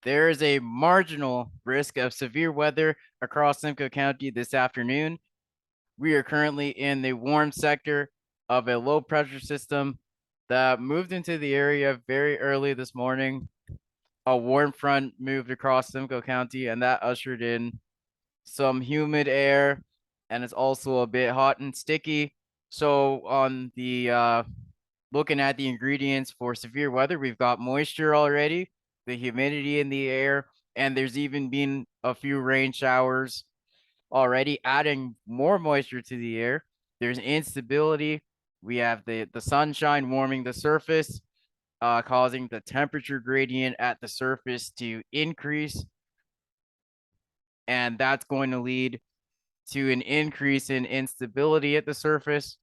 There is a marginal risk of severe weather across Simcoe County this afternoon. We are currently in the warm sector of a low pressure system that moved into the area very early this morning. A warm front moved across Simcoe County, and that ushered in some humid air, and it's also a bit hot and sticky. So on the looking at the ingredients for severe weather, we've got moisture already, the humidity in the air, and there's even been a few rain showers already, adding more moisture to the air. There's instability. We have the sunshine warming the surface, causing the temperature gradient at the surface to increase, and that's going to lead to an increase in instability at the surface.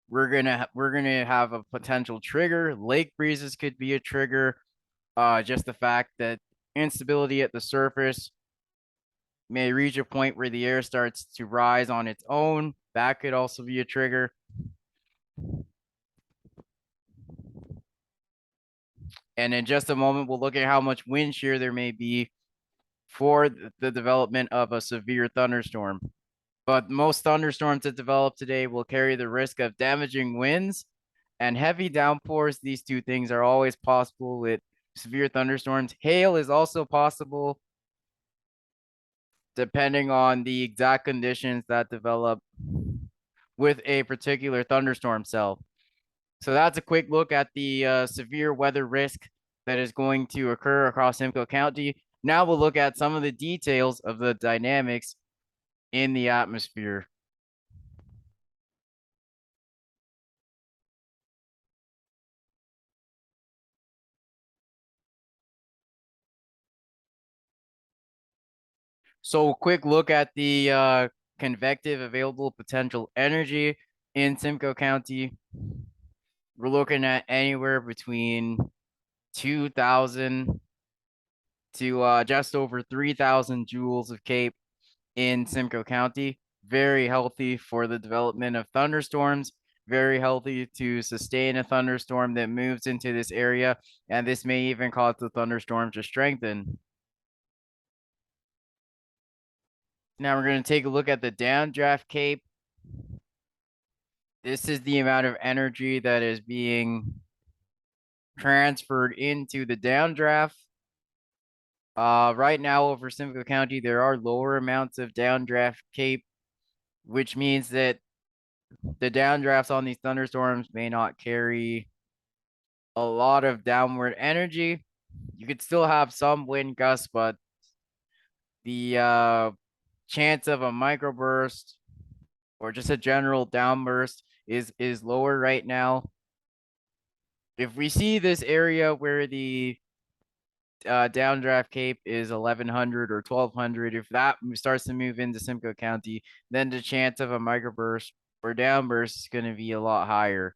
We're gonna have a potential trigger. Lake breezes could be a trigger. Just the fact that instability at the surface may reach a point where the air starts to rise on its own. That could also be a trigger. And in just a moment, we'll look at how much wind shear there may be for the development of a severe thunderstorm. But most thunderstorms that develop today will carry the risk of damaging winds and heavy downpours. These two things are always possible with severe thunderstorms. Hail is also possible depending on the exact conditions that develop with a particular thunderstorm cell. So that's a quick look at the severe weather risk that is going to occur across Simcoe County. Now we'll look at some of the details of the dynamics in the atmosphere. So quick look at the convective available potential energy in Simcoe County. We're looking at anywhere between 2,000 to just over 3,000 joules of CAPE in Simcoe County. Very healthy for the development of thunderstorms, very healthy to sustain a thunderstorm that moves into this area, and this may even cause the thunderstorm to strengthen. Now we're going to take a look at the downdraft CAPE. This is the amount of energy that is being transferred into the downdraft. Right now over Simcoe County, there are lower amounts of downdraft CAPE, which means that the downdrafts on these thunderstorms may not carry a lot of downward energy. You could still have some wind gusts, but the chance of a microburst or just a general downburst is lower right now. If we see this area where the downdraft CAPE is 1100 or 1200, if that starts to move into Simcoe County, then the chance of a microburst or downburst is going to be a lot higher.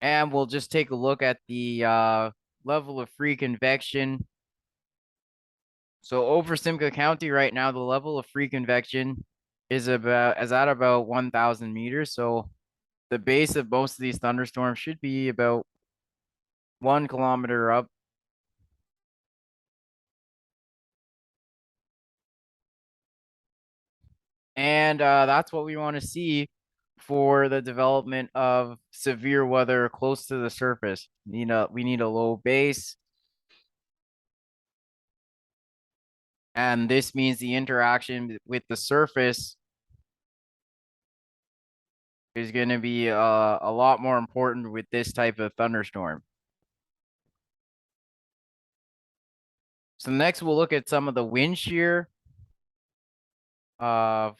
And we'll just take a look at the level of free convection. So over Simcoe County right now, the level of free convection is at about 1,000 meters. So the base of most of these thunderstorms should be about 1 kilometer up. And that's what we want to see for the development of severe weather close to the surface. We need a low base. And this means the interaction with the surface is going to be a lot more important with this type of thunderstorm. So next we'll look at some of the wind shear.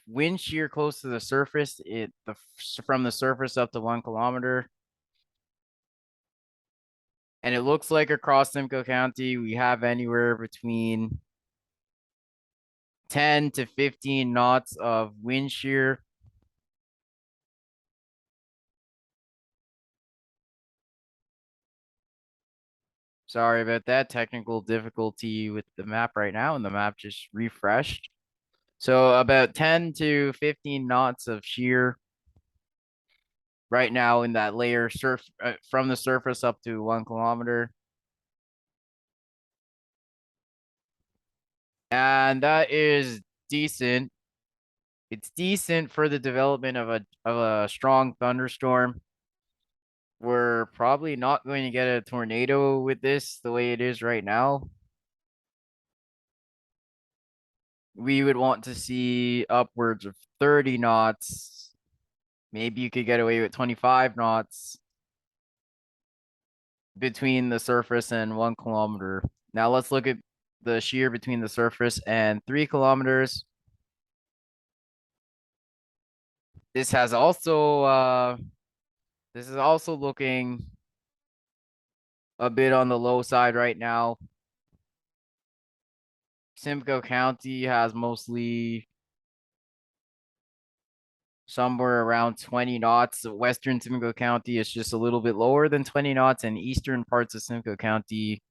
Wind shear close to the surface, from the surface up to 1 kilometer. And it looks like across Simcoe County, we have anywhere between 10 to 15 knots of wind shear. Sorry about that technical difficulty with the map right now, and the map just refreshed. So about 10 to 15 knots of shear right now in that layer from the surface up to 1 kilometer. And that is decent. It's decent for the development of a strong thunderstorm. We're probably not going to get a tornado with this the way it is right now. We would want to see upwards of 30 knots. Maybe you could get away with 25 knots between the surface and 1 kilometer. Now let's look at the shear between the surface and 3 kilometers. This has also this is also looking a bit on the low side right now. Simcoe County has mostly somewhere around 20 knots. Western Simcoe County is just a little bit lower than 20 knots, and eastern parts of Simcoe County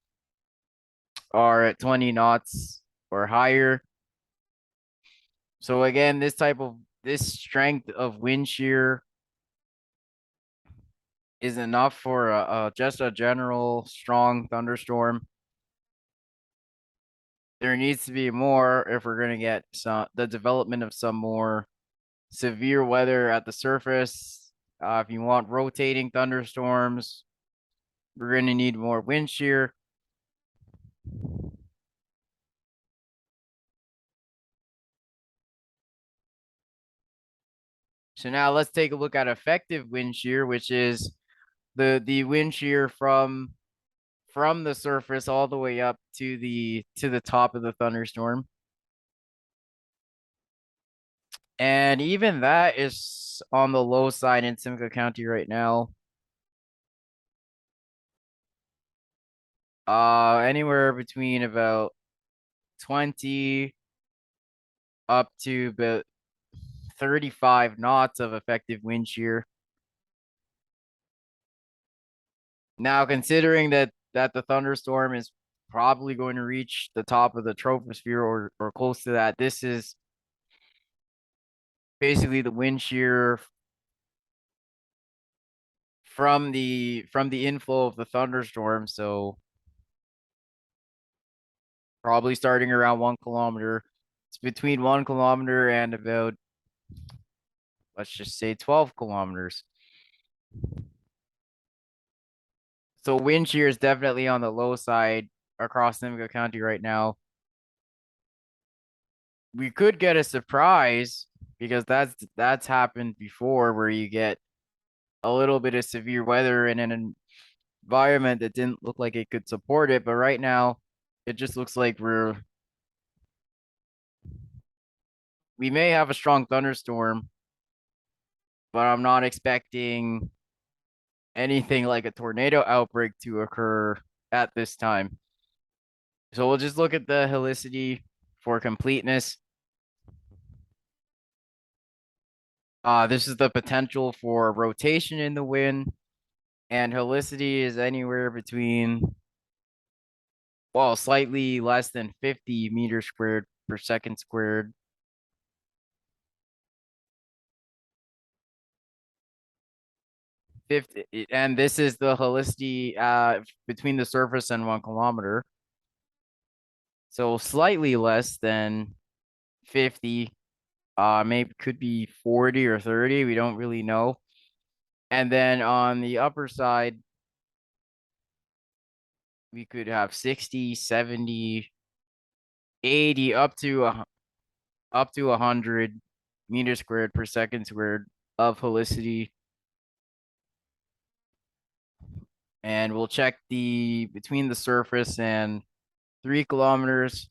are at 20 knots or higher. So again, this strength of wind shear is enough for just a general strong thunderstorm. There needs to be more if we're going to get the development of some more severe weather at the surface. If you want rotating thunderstorms, we're going to need more wind shear. So now let's take a look at effective wind shear, which is the wind shear from the surface all the way up to the top of the thunderstorm. And even that is on the low side in Simcoe County right now. Anywhere between about 20 up to about 35 knots of effective wind shear. Now, considering that the thunderstorm is probably going to reach the top of the troposphere or close to that, this is basically the wind shear from the inflow of the thunderstorm. So probably starting around 1 kilometer. It's between 1 kilometer and about, let's just say, 12 kilometers. So wind shear is definitely on the low side across Simcoe County right now. We could get a surprise because that's happened before, where you get a little bit of severe weather in an environment that didn't look like it could support it. But right now, it just looks like we may have a strong thunderstorm, but I'm not expecting anything like a tornado outbreak to occur at this time. So we'll just look at the helicity for completeness. This is the potential for rotation in the wind, and helicity is anywhere between, well, slightly less than 50 meters squared per second squared. 50, and this is the helicity between the surface and 1 kilometer. So slightly less than 50. Maybe could be 40 or 30. We don't really know. And then on the upper side, we could have 60, 70, 80, up to 100 meters squared per second squared of helicity. And we'll check the between the surface and 3 kilometers.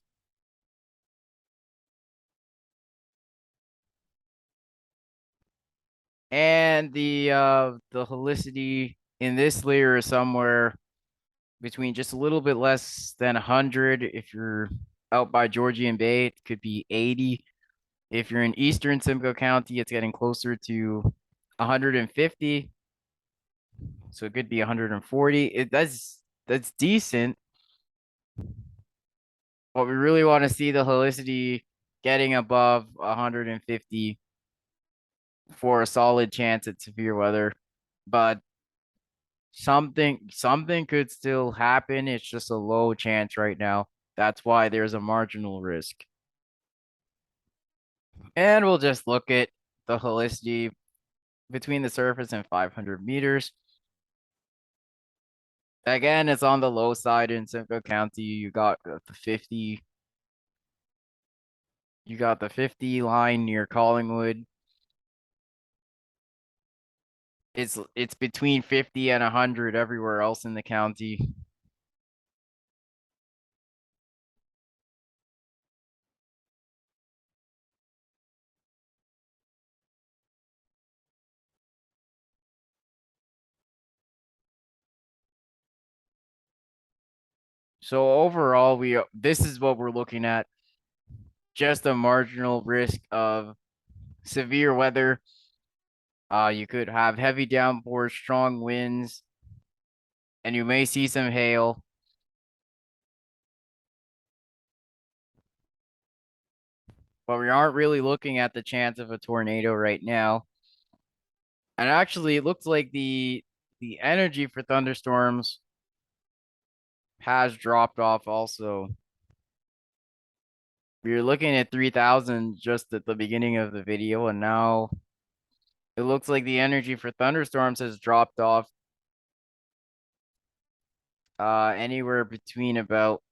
And the helicity in this layer is somewhere between just a little bit less than 100. If you're out by Georgian Bay, it could be 80. If you're in eastern Simcoe County, it's getting closer to 150. So it could be 140. That's decent. But we really want to see the helicity getting above 150 for a solid chance at severe weather. but something could still happen. It's just a low chance right now. That's why there's a marginal risk. And we'll just look at the helicity between the surface and 500 meters. Again, it's on the low side in Simcoe County. You got the 50 line near Collingwood. It's between 50 and 100 everywhere else in the county. So overall, this is what we're looking at. Just a marginal risk of severe weather. You could have heavy downpours, strong winds, and you may see some hail. But we aren't really looking at the chance of a tornado right now. And actually, it looks like the energy for thunderstorms has dropped off also. We were looking at 3,000 just at the beginning of the video, and now it looks like the energy for thunderstorms has dropped off anywhere between about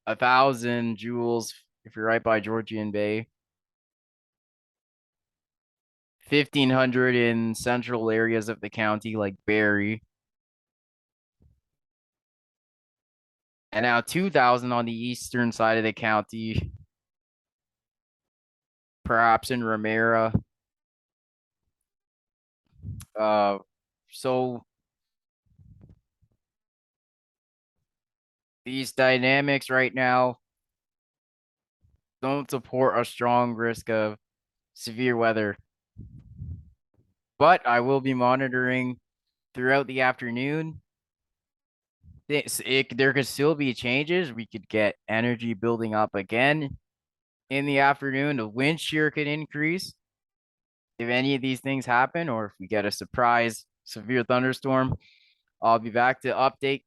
1,000 joules if you're right by Georgian Bay, 1,500 in central areas of the county like Barrie, and now 2,000 on the eastern side of the county, perhaps in Ramera. So these dynamics right now don't support a strong risk of severe weather. But I will be monitoring throughout the afternoon. There could still be changes. We could get energy building up again in the afternoon. The wind shear could increase if any of these things happen, or if we get a surprise severe thunderstorm. I'll be back to update,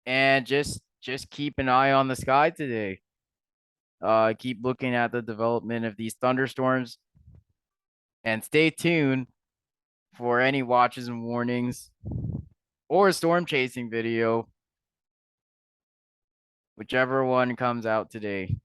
and just keep an eye on the sky today. Keep looking at the development of these thunderstorms, and stay tuned for any watches and warnings or a storm chasing video, whichever one comes out today.